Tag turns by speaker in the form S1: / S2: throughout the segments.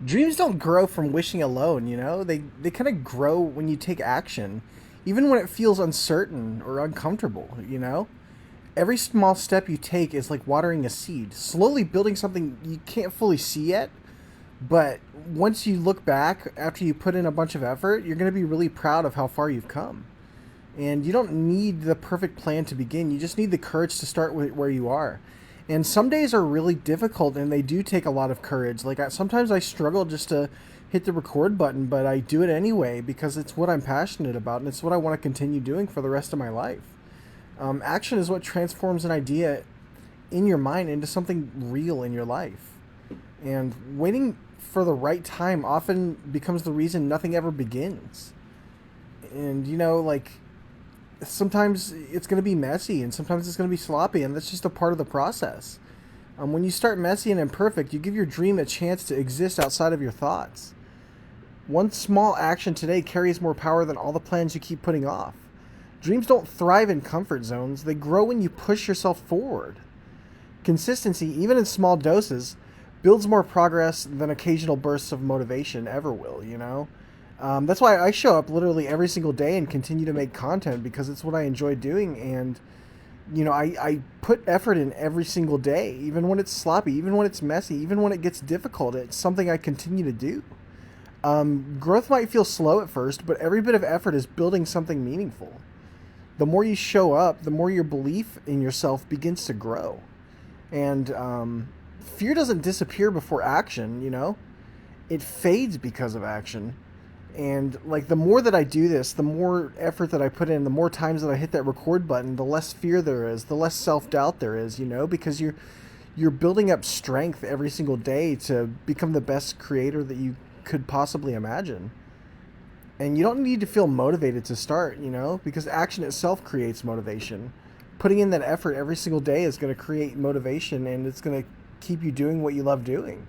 S1: Dreams don't grow from wishing alone, you know? They kind of grow when you take action, even when it feels uncertain or uncomfortable, you know? Every small step you take is like watering a seed, slowly building something you can't fully see yet, but once you look back after you put in a bunch of effort, you're going to be really proud of how far you've come. And you don't need the perfect plan to begin. You just need the courage to start where you are. And some days are really difficult and they do take a lot of courage. Sometimes I struggle just to hit the record button, but I do it anyway because it's what I'm passionate about and it's what I want to continue doing for the rest of my life. Action is what transforms an idea in your mind into something real in your life. And waiting for the right time often becomes the reason nothing ever begins. And sometimes it's going to be messy and sometimes it's going to be sloppy, and that's just a part of the process. When you start messy and imperfect, you give your dream a chance to exist outside of your thoughts. One small action today carries more power than all the plans you keep putting off. Dreams don't thrive in comfort zones, they grow when you push yourself forward. Consistency, even in small doses, builds more progress than occasional bursts of motivation ever will, you know? That's why I show up literally every single day and continue to make content because it's what I enjoy doing. And, I put effort in every single day, even when it's sloppy, even when it's messy, even when it gets difficult. It's something I continue to do. Growth might feel slow at first, but every bit of effort is building something meaningful. The more you show up, the more your belief in yourself begins to grow. And fear doesn't disappear before action, it fades because of action. And like the more that I do this, the more effort that I put in, the more times that I hit that record button, the less fear there is, the less self-doubt there is, because you're building up strength every single day to become the best creator that you could possibly imagine. And you don't need to feel motivated to start, because action itself creates motivation. Putting in that effort every single day is going to create motivation, and it's going to keep you doing what you love doing.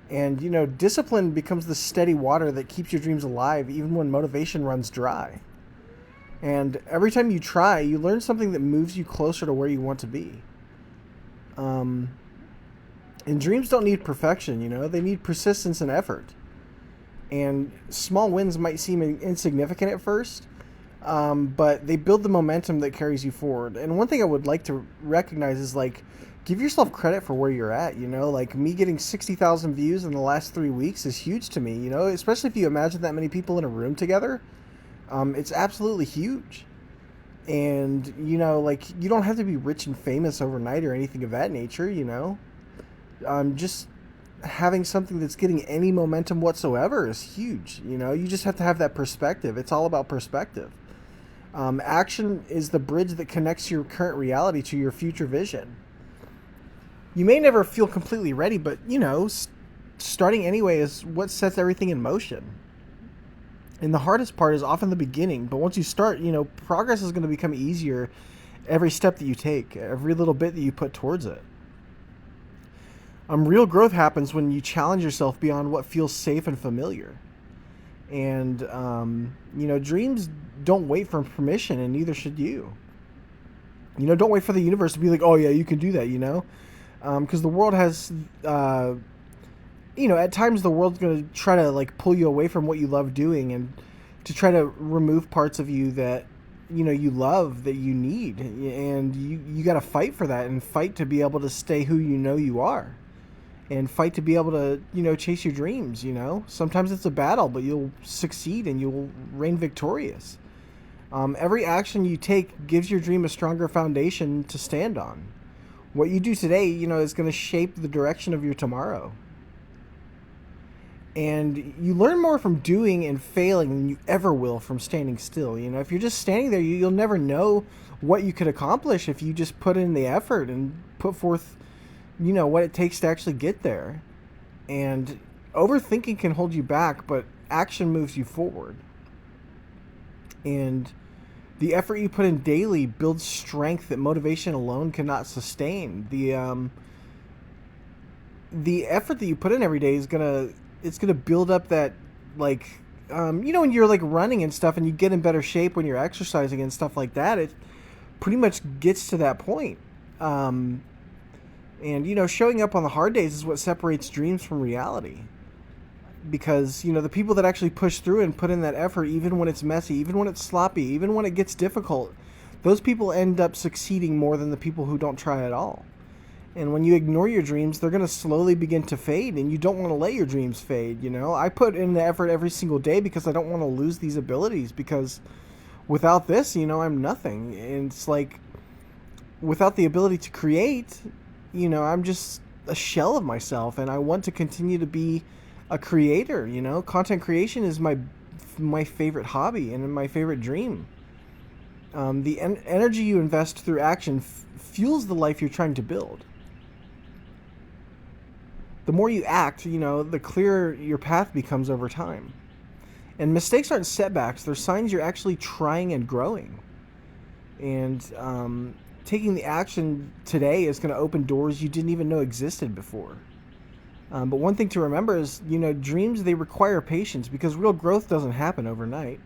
S1: And, discipline becomes the steady water that keeps your dreams alive even when motivation runs dry. And every time you try, you learn something that moves you closer to where you want to be. And dreams don't need perfection, they need persistence and effort. And small wins might seem insignificant at first, but they build the momentum that carries you forward. And one thing I would like to recognize is give yourself credit for where you're at. Like me getting 60,000 views in the last 3 weeks is huge to me, especially if you imagine that many people in a room together. It's absolutely huge. And, you don't have to be rich and famous overnight or anything of that nature, just having something that's getting any momentum whatsoever is huge. You just have to have that perspective. It's all about perspective. Action is the bridge that connects your current reality to your future vision. You may never feel completely ready, but, starting anyway is what sets everything in motion. And the hardest part is often the beginning, but once you start, progress is going to become easier every step that you take, every little bit that you put towards it. Real growth happens when you challenge yourself beyond what feels safe and familiar. And, dreams don't wait for permission, and neither should you. Don't wait for the universe to be like, oh, yeah, you can do that, because the world has, at times the world's going to try to, pull you away from what you love doing and to try to remove parts of you that, you love, that you need. And you got to fight for that and fight to be able to stay who you are. And fight to be able to, chase your dreams, Sometimes it's a battle, but you'll succeed and you'll reign victorious. Every action you take gives your dream a stronger foundation to stand on. What you do today, is going to shape the direction of your tomorrow. And you learn more from doing and failing than you ever will from standing still. If you're just standing there, you'll never know what you could accomplish if you just put in the effort and put forth what it takes to actually get there. And overthinking can hold you back, but action moves you forward. And the effort you put in daily builds strength that motivation alone cannot sustain. The effort that you put in every day is gonna build up that, when you're running and stuff and you get in better shape when you're exercising and stuff like that, it pretty much gets to that point. And, showing up on the hard days is what separates dreams from reality. because the people that actually push through and put in that effort, even when it's messy, even when it's sloppy, even when it gets difficult, those people end up succeeding more than the people who don't try at all. And when you ignore your dreams, they're going to slowly begin to fade, and you don't want to let your dreams fade. I put in the effort every single day because I don't want to lose these abilities, because without this, I'm nothing. And it's like, without the ability to create, I'm just a shell of myself, and I want to continue to be a creator. Content creation is my favorite hobby and my favorite dream. The energy you invest through action fuels the life you're trying to build. The more you act, the clearer your path becomes over time. And mistakes aren't setbacks, they're signs you're actually trying and growing. And taking the action today is going to open doors you didn't even know existed before. But one thing to remember is, dreams, they require patience, because real growth doesn't happen overnight.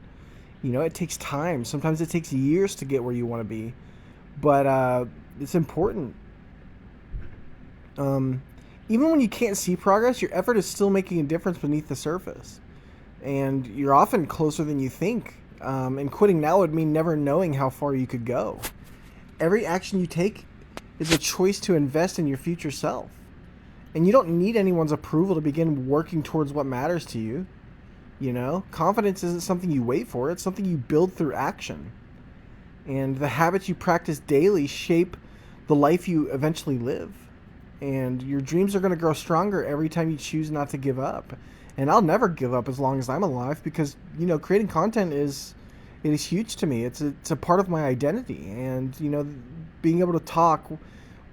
S1: It takes time. Sometimes it takes years to get where you want to be. But it's important. Even when you can't see progress, your effort is still making a difference beneath the surface. And you're often closer than you think. And quitting now would mean never knowing how far you could go. Every action you take is a choice to invest in your future self. And you don't need anyone's approval to begin working towards what matters to you. Confidence isn't something you wait for, it's something you build through action. And the habits you practice daily shape the life you eventually live. And your dreams are going to grow stronger every time you choose not to give up. And I'll never give up as long as I'm alive, because, creating content is huge to me. It's a part of my identity. And, being able to talk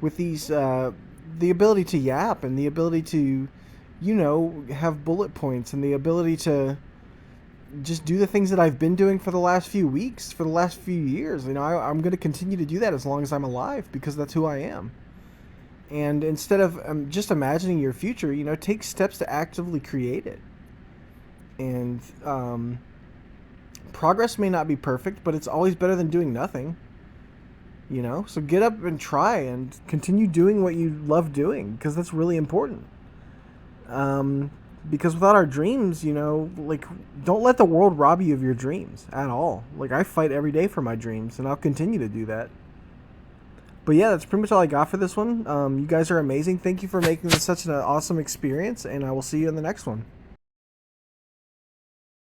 S1: with these, the ability to yap, and the ability to, have bullet points, and the ability to just do the things that I've been doing for the last few weeks, for the last few years. I'm going to continue to do that as long as I'm alive, because that's who I am. And instead of just imagining your future, take steps to actively create it. And progress may not be perfect, but it's always better than doing nothing. So get up and try and continue doing what you love doing, because that's really important. Because without our dreams, don't let the world rob you of your dreams at all. I fight every day for my dreams, and I'll continue to do that. But yeah, that's pretty much all I got for this one. You guys are amazing. Thank you for making this such an awesome experience, and I will see you in the next one.